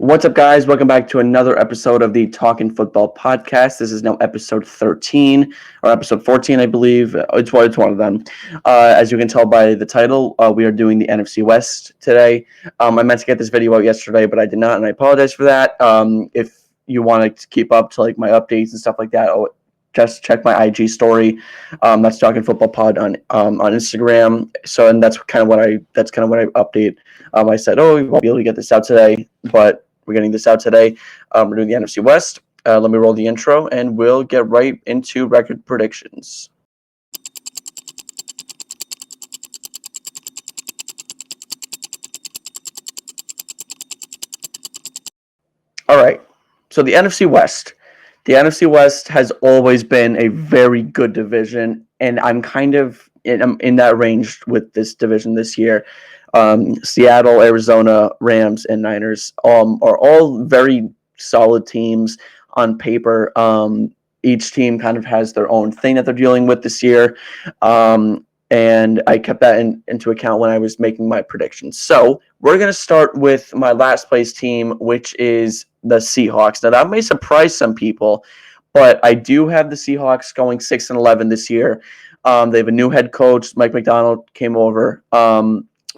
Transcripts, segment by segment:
What's up, guys? Welcome back to another episode of the Talkin Football podcast. This is now episode 13 or episode 14, I believe. It's one of them. As you can tell by the title, we are doing the NFC West today. I meant to get this video out yesterday, but I did not, and I apologize for that. If you want to keep up to like my updates and stuff like that, just check my IG story. That's Talkin Football Pod on Instagram. And that's kind of what I update. I said, we won't be able to get this out today, but we're getting this out today. We're doing the NFC West. Let me roll the intro, and we'll get right into record predictions. All right. So the NFC West. The NFC West has always been a very good division, and I'm kind of in that range with this division this year. Seattle, Arizona, Rams, and Niners are all very solid teams on paper. Each team kind of has their own thing that they're dealing with this year, and I kept that into account when I was making my predictions. So we're going to start with my last place team, which is the Seahawks. Now, that may surprise some people, but I do have the Seahawks going 6-11 this year. They have a new head coach. Mike McDonald came over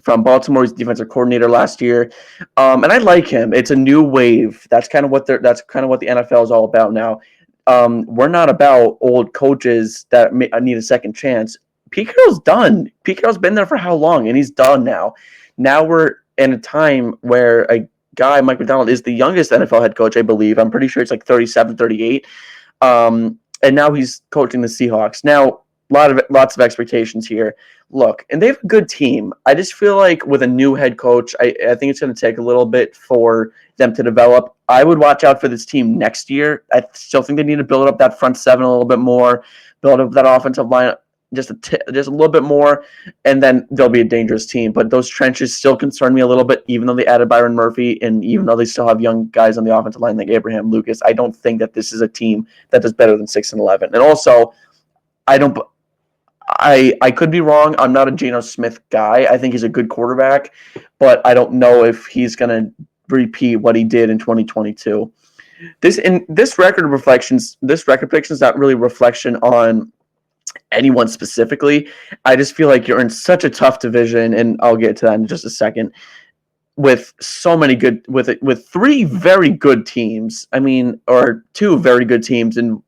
from Baltimore. He's defensive coordinator last year, and I like him. It's a new wave. That's kind of what the NFL is all about now. We're not about old coaches that need a second chance. Pete Carroll's done. Pete Carroll's been there for how long, and he's done now. Now we're in a time where a guy, Mike McDonald, is the youngest NFL head coach, I believe. I'm pretty sure it's like 37, 38. And now he's coaching the Seahawks. Now, lots of expectations here. Look, and they have a good team. I just feel like with a new head coach, I think it's going to take a little bit for them to develop. I would watch out for this team next year. I still think they need to build up that front seven a little bit more, build up that offensive line just a little bit more, and then they'll be a dangerous team. But those trenches still concern me a little bit, even though they added Byron Murphy, and even though they still have young guys on the offensive line like Abraham Lucas. I don't think that this is a team that does better than 6-11. And also, I could be wrong. I'm not a Geno Smith guy. I think he's a good quarterback, but I don't know if he's going to repeat what he did in 2022. This record prediction is not really a reflection on anyone specifically. I just feel like you're in such a tough division, and I'll get to that in just a second. With so many good, with three very good teams. Or two very good teams, and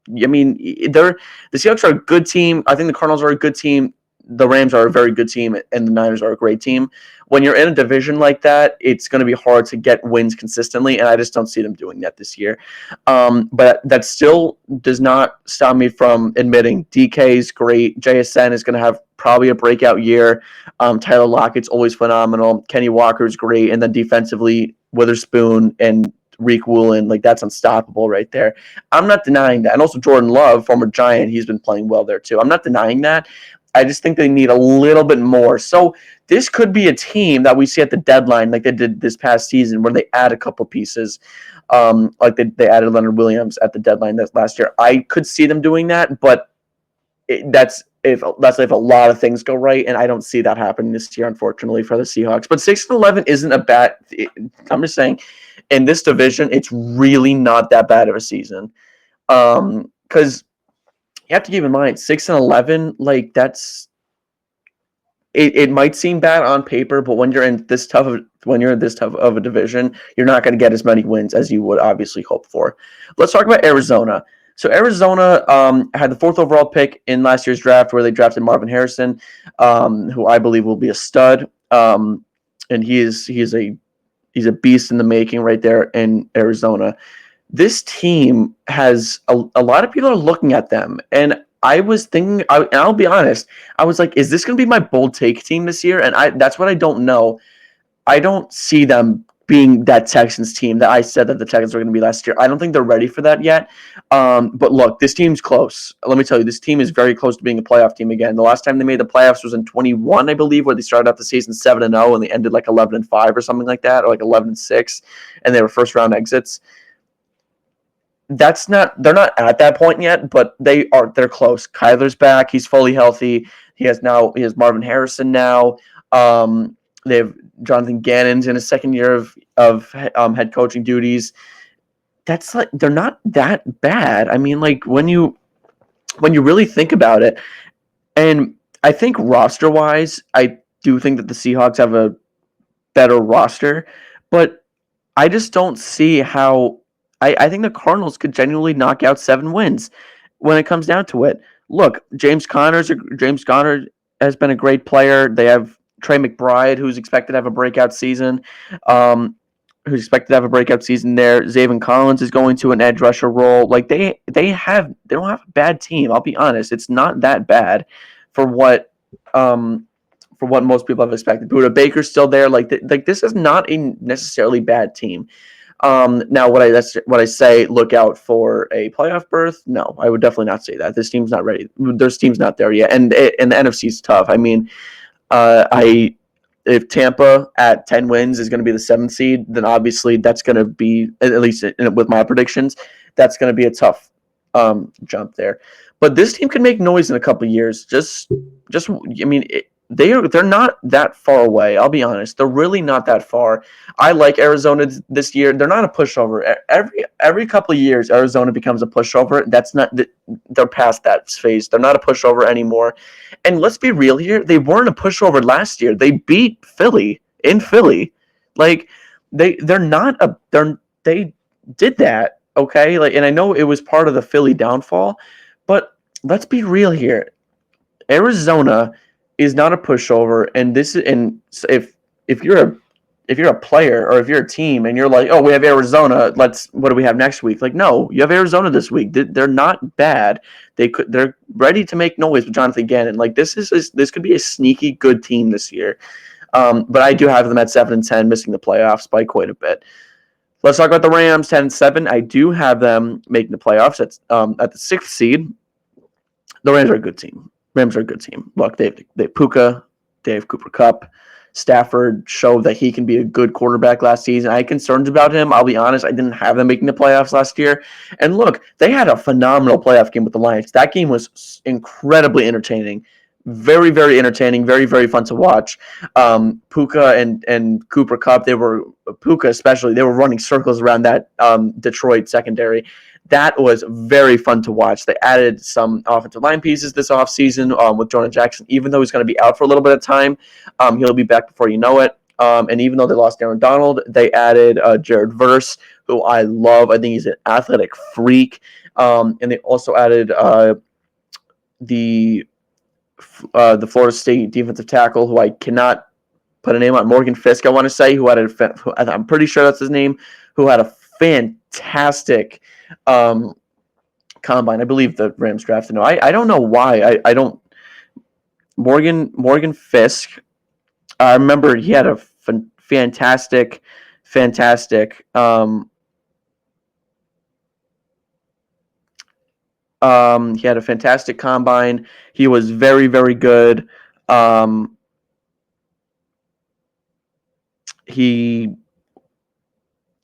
the Seahawks are a good team. I think the Cardinals are a good team. The Rams are a very good team, and the Niners are a great team. When you're in a division like that, it's going to be hard to get wins consistently, and I just don't see them doing that this year. But that still does not stop me from admitting DK is great. JSN is going to have probably a breakout year. Tyler Lockett's always phenomenal. Kenny Walker's great, and then defensively, Witherspoon and Reek Woolen, that's unstoppable right there. I'm not denying that. And also Jordan Love, former Giant, he's been playing well there too. I'm not denying that. I just think they need a little bit more. So this could be a team that we see at the deadline like they did this past season where they add a couple pieces. Like they added Leonard Williams at the deadline last year. I could see them doing that, but that's if a lot of things go right, and I don't see that happening this year, unfortunately, for the Seahawks. But 6-11 isn't a bad – I'm just saying, in this division, it's really not that bad of a season. Because you have to keep in mind, 6-11, that's it might seem bad on paper, but when you're in this tough of a division, you're not going to get as many wins as you would obviously hope for. Let's talk about Arizona. So Arizona had the 4th overall pick in last year's draft, where they drafted Marvin Harrison, who I believe will be a stud. And he's a beast in the making right there in Arizona. This team has a lot of people are looking at them, and I was thinking, and I'll be honest, I was like, is this going to be my bold take team this year? And that's what I don't know. I don't see them being that Texans team that I said that the Texans were going to be last year. I don't think they're ready for that yet. But look, this team's close. Let me tell you, this team is very close to being a playoff team again. The last time they made the playoffs was in 21, I believe, where they started out the season 7-0 and they ended like 11-5 or something like that, or like 11-6, and they were first round exits. They're not at that point yet, but they're close. Kyler's back. He's fully healthy. He has Marvin Harrison now. They have Jonathan Gannon's in his second year of head coaching duties. That's like they're not that bad. I mean, like when you really think about it, and I think roster wise, I do think that the Seahawks have a better roster, but I just don't see how. I think the Cardinals could genuinely knock out 7 wins when it comes down to it. Look, James Conner has been a great player. They have Trey McBride, who's expected to have a breakout season. There. Zaven Collins is going to an edge rusher role. Like they don't have a bad team. I'll be honest, it's not that bad for what most people have expected. Buda Baker's still there. Like this is not a necessarily bad team. Now, that's what I say. Look out for a playoff berth. No, I would definitely not say that. This team's not ready. This team's not there yet, and the NFC is tough. I mean, if Tampa at 10 wins is going to be the 7th seed, then obviously that's going to be, at least with my predictions, that's going to be a tough jump there. But this team can make noise in a couple of years. I mean, they're not that far away. I'll be honest. They're really not that far. I like Arizona this year. They're not a pushover. Every couple of years, Arizona becomes a pushover. They're past that phase. They're not a pushover anymore. And let's be real here. They weren't a pushover last year. They beat Philly in Philly. Like they did that. Okay. Like, and I know it was part of the Philly downfall, but let's be real here. Arizona is not a pushover, and if you're a player or if you're a team and you're like, oh, we have Arizona, what do we have next week? Like, no, you have Arizona this week. They're not bad. They're ready to make noise with Jonathan Gannon. Like this could be a sneaky good team this year. But I do have them at 7-10, missing the playoffs by quite a bit. Let's talk about the Rams, 10-7. I do have them making the playoffs at the 6th seed. The Rams are a good team. Look, they have Puka, they have Cooper Kupp. Stafford showed that he can be a good quarterback last season. I had concerns about him. I'll be honest, I didn't have them making the playoffs last year. And look, they had a phenomenal playoff game with the Lions. That game was incredibly entertaining. Very, very entertaining. Very, very fun to watch. Puka and Cooper Kupp, Puka especially, they were running circles around that Detroit secondary. That was very fun to watch. They added some offensive line pieces this offseason with Jonah Jackson. Even though he's going to be out for a little bit of time, he'll be back before you know it. And even though they lost Aaron Donald, they added Jared Verse, who I love. I think he's an athletic freak. And they also added the Florida State defensive tackle, who I cannot put a name on, Morgan Fisk, I want to say, I'm pretty sure that's his name, who had a fantastic combine. I believe the Rams drafted him. I don't know why. I don't. Morgan Fisk. I remember he had a fantastic. He had a fantastic combine. He was very, very good. He's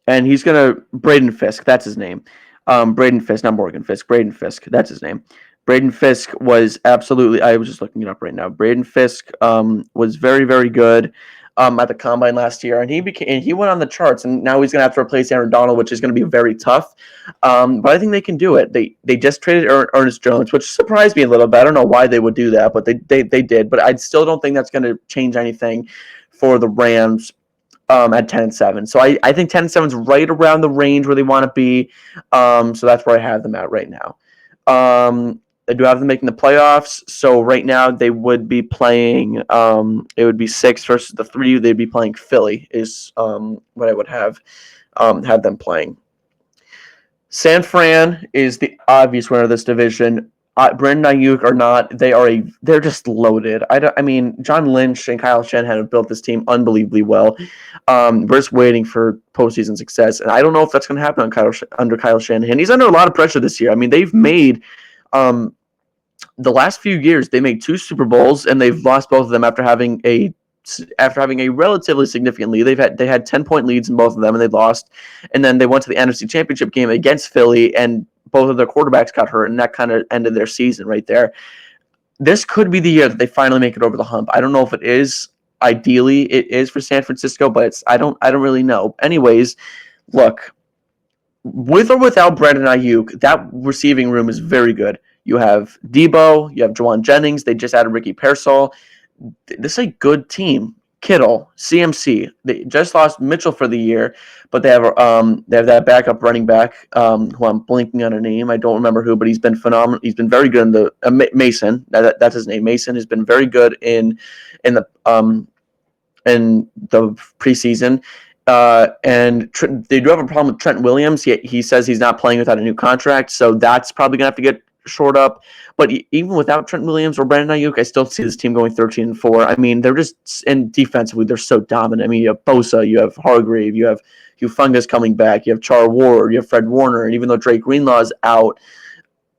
Braden Fisk, that's his name. Braden Fisk, not Morgan Fisk. Braden Fisk, that's his name. Braden Fisk was absolutely, I was just looking it up right now. Braden Fisk was very, very good at the combine last year, and he went on the charts, and now he's going to have to replace Aaron Donald, which is going to be very tough. But I think they can do it. They just traded Ernest Jones, which surprised me a little bit. I don't know why they would do that, but they did. But I still don't think that's going to change anything for the Rams at 10-7. So I think 10-7 is right around the range where they want to be. So that's where I have them at right now. I do have them making the playoffs. So right now they would be playing. It would be 6 versus the 3. They'd be playing Philly is what I would have them playing. San Fran is the obvious winner of this division. Brandon Ayuk or not, they're just loaded. I mean, John Lynch and Kyle Shanahan have built this team unbelievably well. We're just waiting for postseason success, and I don't know if that's going to happen under Kyle Shanahan. He's under a lot of pressure this year. I mean, they've made the last few years they made 2 Super Bowls, and they've lost both of them after having a relatively significant lead. They had 10-point leads in both of them, and they lost. And then they went to the NFC Championship game against Philly, and both of their quarterbacks got hurt, and that kind of ended their season right there. This could be the year that they finally make it over the hump. I don't know if it is. ideally it is for San Francisco, but I don't really know. Anyways, look, with or without Brandon Ayuk, that receiving room is very good. You have Debo, you have Juwan Jennings. They just added Ricky Pearsall. This is a good team. Kittle, CMC. They just lost Mitchell for the year, but they have that backup running back who I'm blinking on a name. I don't remember who, but he's been phenomenal. He's been very good in the Mason. That's his name. Mason has been very good in the preseason. And they do have a problem with Trent Williams. He says he's not playing without a new contract, so that's probably going to have to get shored up. But even without Trent Williams or Brandon Ayuk, I still see this team going 13-4. I mean, they're just, and defensively, they're so dominant. I mean, you have Bosa, you have Hargrave, you have Fungus coming back, you have Char Ward, you have Fred Warner, and even though Drake Greenlaw is out,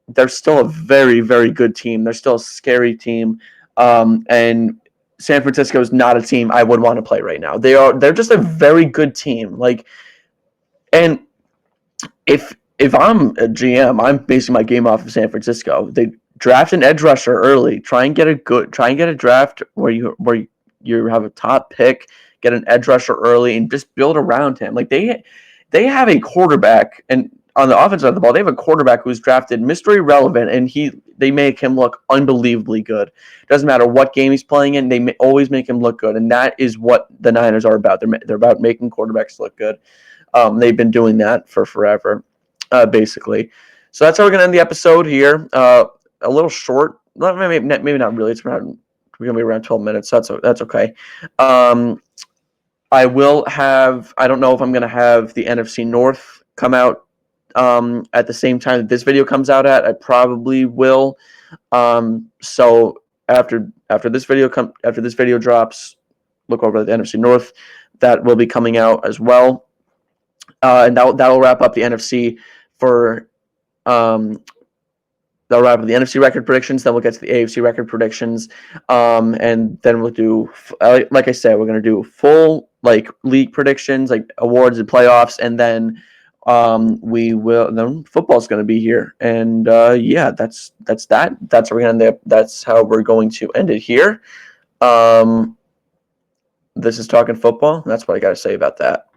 they're still a very, very good team. They're still a scary team. And San Francisco is not a team I would want to play right now. They're just a very good team. And if I'm a GM, I'm basing my game off of San Francisco. They draft an edge rusher early. Try and get a draft where you have a top pick, get an edge rusher early, and just build around him. They have a quarterback, and on the offensive side of the ball, they have a quarterback who's drafted mystery relevant, and they make him look unbelievably good. Doesn't matter what game he's playing in, they always make him look good, and that is what the Niners are about. They're about making quarterbacks look good. They've been doing that for forever, basically. So that's how we're going to end the episode here. A little short. Maybe not really. We're going to be around 12 minutes, so that's okay. I don't know if I'm going to have the NFC North come out at the same time that this video comes out at. I probably will. So after this video drops, look over at the NFC North. That will be coming out as well. And that'll wrap up the NFC for that'll wrap up the NFC record predictions. Then we'll get to the AFC record predictions, and then we'll do, like I said, we're gonna do full league predictions, awards and playoffs, and then then football's gonna be here, and that's that. That's how we're going to end it here. This is Talking Football. That's what I gotta say about that.